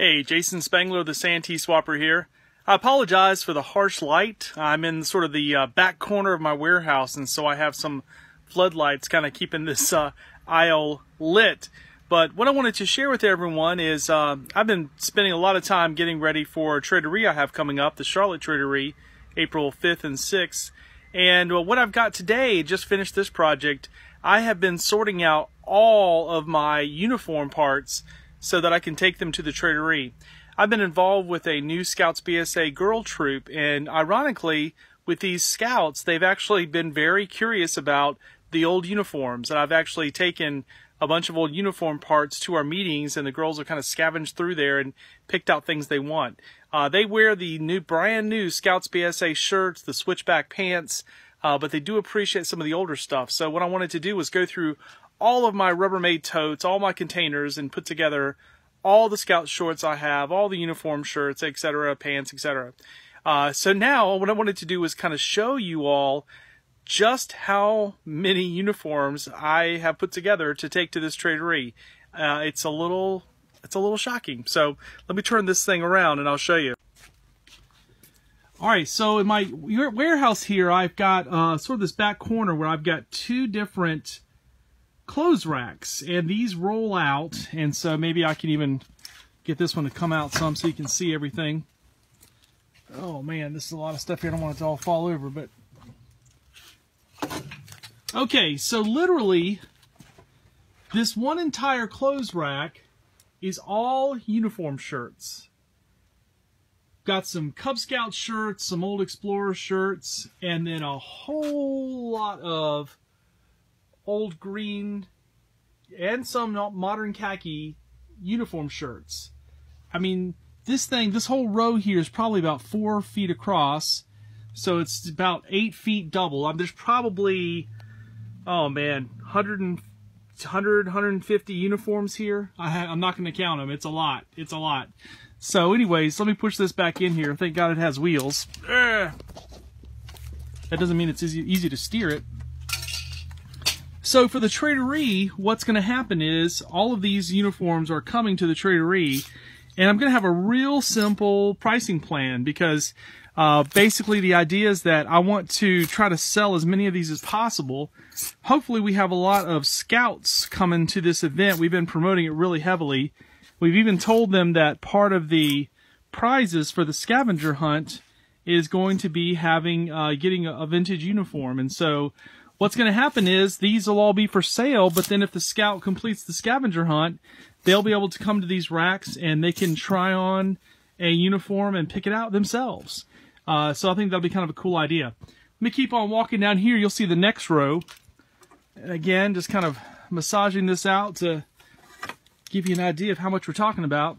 Hey, Jason Spangler, the Santee Swapper here. I apologize for the harsh light. I'm in sort of the back corner of my warehouse, and so I have some floodlights kind of keeping this aisle lit. But what I wanted to share with everyone is I've been spending a lot of time getting ready for a traderie I have coming up, the Charlotte Traderie, April 5th and 6th. And what I've got today, just finished this project, I have been sorting out all of my uniform parts so that I can take them to the traderie. I've been involved with a new Scouts BSA girl troop, and ironically, with these scouts, they've actually been very curious about the old uniforms, and I've actually taken a bunch of old uniform parts to our meetings, and the girls have kind of scavenged through there and picked out things they want. They wear the brand new Scouts BSA shirts, the switchback pants, but they do appreciate some of the older stuff. So what I wanted to do was go through all of my Rubbermaid totes, all my containers, and put together all the Scout shorts I have, all the uniform shirts, etc., pants, etc. So now what I wanted to do was kind of show you all just how many uniforms I have put together to take to this traderie. It's a little shocking. So let me turn this thing around and I'll show you. All right, so in my warehouse here, I've got sort of this back corner where I've got two different clothes racks, and these roll out, and so maybe I can even get this one to come out some so you can see everything. Oh man, this is a lot of stuff here. I don't want it to all fall over, but okay, so literally this one entire clothes rack is all uniform shirts. Got some Cub Scout shirts, some old Explorer shirts, and then a whole lot of old green and some modern khaki uniform shirts. I mean, this whole row here is probably about 4 feet across, so it's about 8 feet double. There's probably, oh man, 150 uniforms here. I'm not going to count them. It's a lot. It's a lot. So anyways, let me push this back in here. Thank God it has wheels. That doesn't mean it's easy to steer it. So for the traderie, what's going to happen is all of these uniforms are coming to the traderie, and I'm going to have a real simple pricing plan because basically the idea is that I want to try to sell as many of these as possible. Hopefully we have a lot of scouts coming to this event. We've been promoting it really heavily. We've even told them that part of the prizes for the scavenger hunt is going to be getting a vintage uniform, and so what's going to happen is these will all be for sale, but then if the scout completes the scavenger hunt, they'll be able to come to these racks and they can try on a uniform and pick it out themselves. So I think that'll be kind of a cool idea. Let me keep on walking down here. You'll see the next row. And again, just kind of massaging this out to give you an idea of how much we're talking about.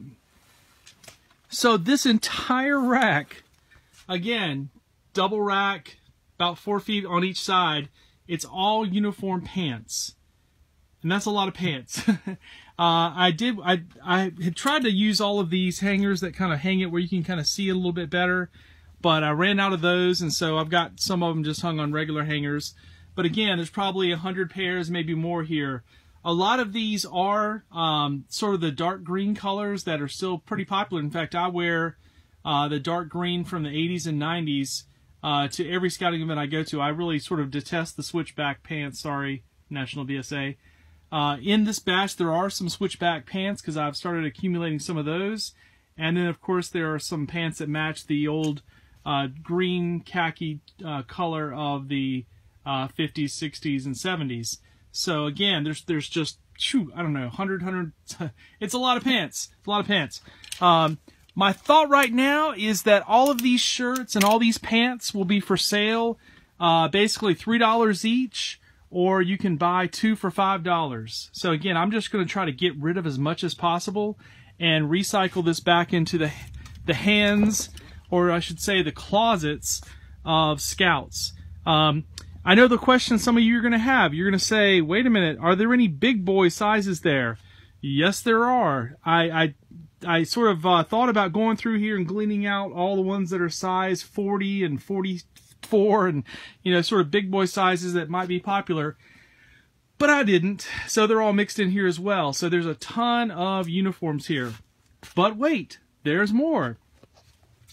So this entire rack, again, double rack, about 4 feet on each side, it's all uniform pants, and that's a lot of pants. I had tried to use all of these hangers that kind of hang it where you can kind of see it a little bit better, but I ran out of those, and so I've got some of them just hung on regular hangers. But again, there's probably 100 pairs, maybe more here. A lot of these are sort of the dark green colors that are still pretty popular. In fact, I wear the dark green from the 80s and 90s. To every scouting event I go to. I really sort of detest the switchback pants. Sorry, National BSA. In this batch, there are some switchback pants because I've started accumulating some of those. And then, of course, there are some pants that match the old green khaki color of the 50s, 60s, and 70s. So, again, there's just, I don't know, 100, it's a lot of pants. It's a lot of pants. My thought right now is that all of these shirts and all these pants will be for sale, basically $3 each, or you can buy 2 for $5. So again, I'm just going to try to get rid of as much as possible and recycle this back into the hands, or I should say the closets of scouts. I know the question some of you are going to have. You're going to say, wait a minute, are there any big boy sizes there? Yes, there are. I sort of thought about going through here and gleaning out all the ones that are size 40 and 44 and, you know, sort of big boy sizes that might be popular. But I didn't. So they're all mixed in here as well. So there's a ton of uniforms here. But wait, there's more.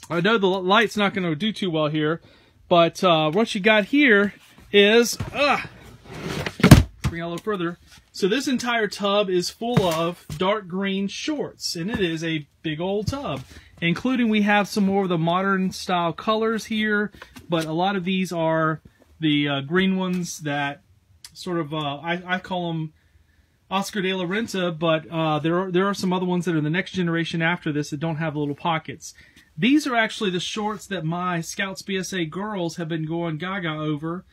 I know the light's not going to do too well here, but what you got here is, bring it a little further. So this entire tub is full of dark green shorts, and it is a big old tub. Including, we have some more of the modern style colors here, but a lot of these are the green ones that sort of, I call them Oscar de la Renta, but there are some other ones that are the next generation after this that don't have little pockets. These are actually the shorts that my Scouts BSA girls have been going gaga over.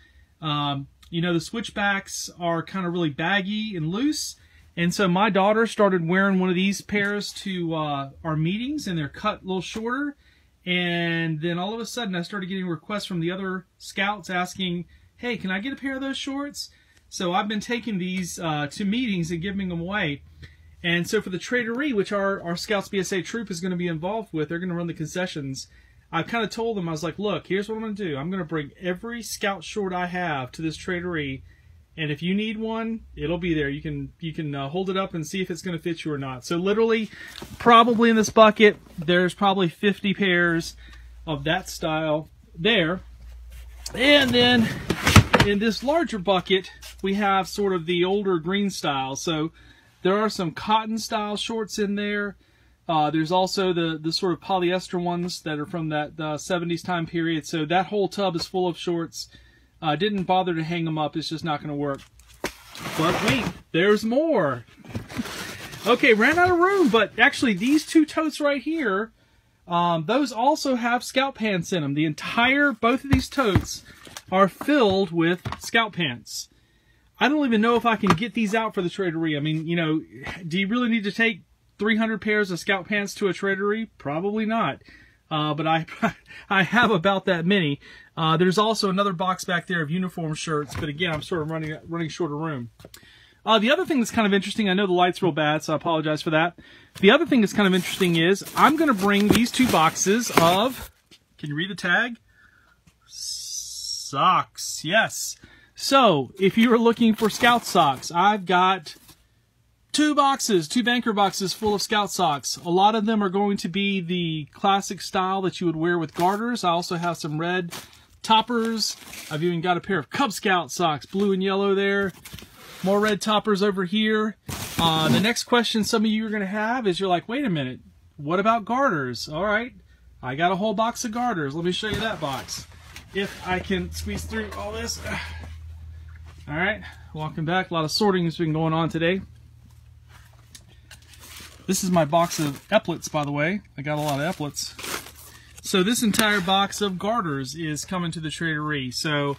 You know, the switchbacks are kind of really baggy and loose, and so my daughter started wearing one of these pairs to our meetings, and they're cut a little shorter. And then all of a sudden I started getting requests from the other Scouts asking, hey, can I get a pair of those shorts? So I've been taking these to meetings and giving them away. And so for the Traderie, which our Scouts BSA troop is going to be involved with, they're going to run the concessions. I kind of told them, I was like, look, here's what I'm going to do. I'm going to bring every Scout short I have to this Traderie, and if you need one, it'll be there. You can hold it up and see if it's going to fit you or not. So literally, probably in this bucket, there's probably 50 pairs of that style there. And then in this larger bucket, we have sort of the older green style. So there are some cotton style shorts in there. There's also the sort of polyester ones that are from that 70s time period. So that whole tub is full of shorts. Didn't bother to hang them up. It's just not going to work. But wait, there's more. Okay, ran out of room. But actually, these two totes right here, those also have Scout pants in them. Both of these totes are filled with Scout pants. I don't even know if I can get these out for the Traderie. I mean, you know, do you really need to take 300 pairs of Scout pants to a Traderie? Probably not. But I have about that many. There's also another box back there of uniform shirts, but again, I'm sort of running short of room. The other thing that's kind of interesting, I know the light's real bad, so I apologize for that. The other thing that's kind of interesting is I'm going to bring these two boxes of, can you read the tag? Socks, yes. So, if you were looking for Scout socks, I've got two banker boxes full of Scout socks. A lot of them are going to be the classic style that you would wear with garters. I also have some red toppers. I've even got a pair of Cub Scout socks, blue and yellow there. More red toppers over here. The next question some of you are going to have is, you're like, wait a minute, what about garters? All right, I got a whole box of garters. Let me show you that box. If I can squeeze through all this. All right, walking back. A lot of sorting has been going on today. This is my box of epaulets, by the way. I got a lot of epaulets. So this entire box of garters is coming to the Traderie. So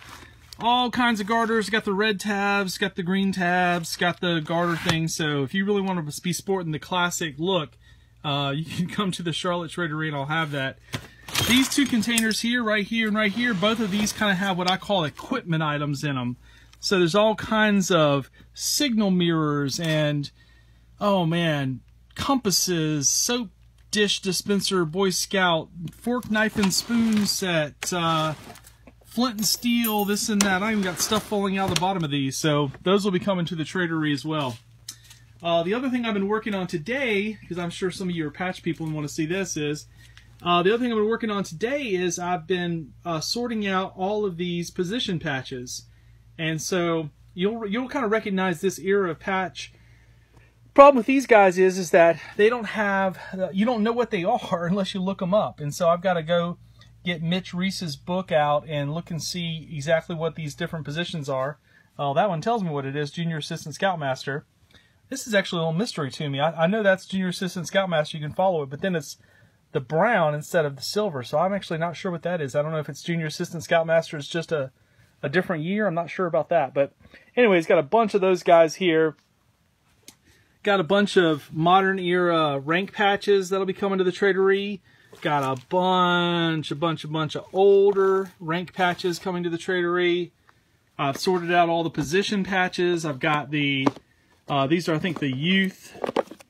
all kinds of garters. Got the red tabs, got the green tabs, got the garter thing. So if you really want to be sporting the classic look, you can come to the Charlotte Traderie and I'll have that. These two containers here, right here, and right here, both of these kind of have what I call equipment items in them. So there's all kinds of signal mirrors and, oh man, compasses, soap dish dispenser, Boy Scout, fork, knife, and spoon set, flint and steel, this and that. I even got stuff falling out of the bottom of these, so those will be coming to the Traderie as well. The other thing I've been working on today, because I'm sure some of you are patch people and want to see this, is the other thing I've been working on today is I've been sorting out all of these position patches. And so you'll kind of recognize this era of patch. Problem with these guys is that they don't have, you don't know what they are unless you look them up. And so I've got to go get Mitch Reese's book out and look and see exactly what these different positions are. That one tells me what it is, Junior Assistant Scoutmaster. This is actually a little mystery to me. I know that's Junior Assistant Scoutmaster, you can follow it, but then it's the brown instead of the silver. So I'm actually not sure what that is. I don't know if it's Junior Assistant Scoutmaster is just a different year. I'm not sure about that. But anyways, got a bunch of those guys here. Got a bunch of modern era rank patches that'll be coming to the Traderie. Got a bunch of older rank patches coming to the Traderie. I've sorted out all the position patches. I've got the, these are I think the youth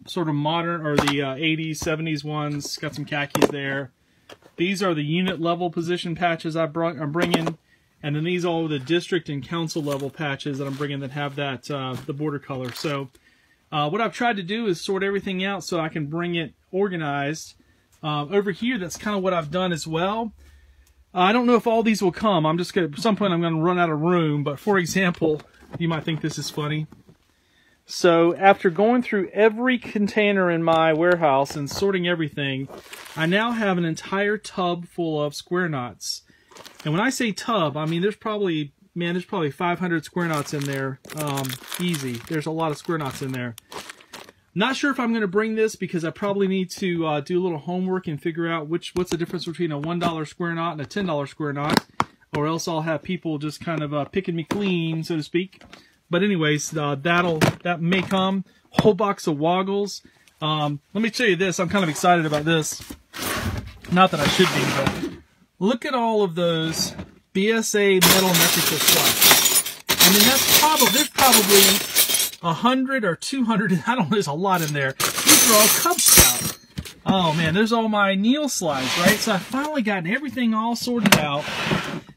sort of modern, or the 80s, 70s ones. Got some khakis there. These are the unit level position patches I'm bringing. And then these are all the district and council level patches that I'm bringing that have that, the border color. So What I've tried to do is sort everything out so I can bring it organized. Over here, that's kind of what I've done as well. I don't know if all these will come. I'm just going to, at some point I'm going to run out of room. But for example, you might think this is funny. So after going through every container in my warehouse and sorting everything, I now have an entire tub full of square knots. And when I say tub, I mean there's probably 500 square knots in there. Easy. There's a lot of square knots in there. Not sure if I'm going to bring this because I probably need to do a little homework and figure out what's the difference between a $1 square knot and a $10 square knot, or else I'll have people just kind of picking me clean, so to speak. But anyways, that may come. Whole box of Woggles. Let me show you this. I'm kind of excited about this. Not that I should be, but look at all of those BSA metal neckerchief slides. I mean, there's probably 100 or 200, I don't know, there's a lot in there. These are all Cub Scout. Oh man, there's all my Neil slides, right? So I finally gotten everything all sorted out.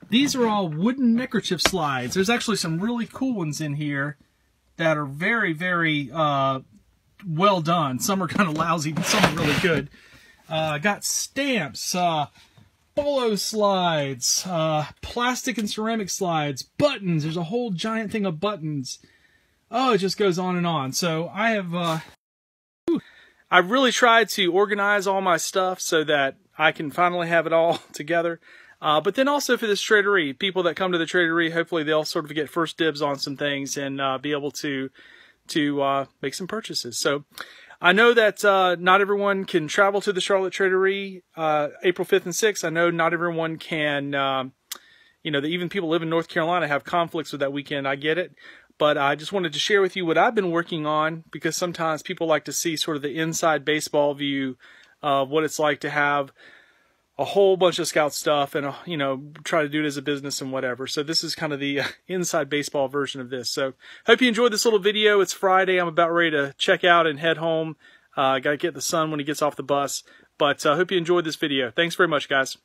These are all wooden neckerchief slides. There's actually some really cool ones in here that are very, very well done. Some are kind of lousy, but some are really good. Got stamps, bolo slides, plastic and ceramic slides, buttons. There's a whole giant thing of buttons. Oh, it just goes on and on. So I have, I've really tried to organize all my stuff so that I can finally have it all together. But then also for this traderie, people that come to the traderie, hopefully they'll sort of get first dibs on some things and be able to make some purchases. So I know that not everyone can travel to the Charlotte Traderie April 5th and 6th. I know not everyone can, even people live in North Carolina have conflicts with that weekend. I get it. But I just wanted to share with you what I've been working on, because sometimes people like to see sort of the inside baseball view of what it's like to have a whole bunch of Scout stuff and, try to do it as a business and whatever. So this is kind of the inside baseball version of this. So hope you enjoyed this little video. It's Friday. I'm about ready to check out and head home. Got to get the son when he gets off the bus. But I hope you enjoyed this video. Thanks very much, guys.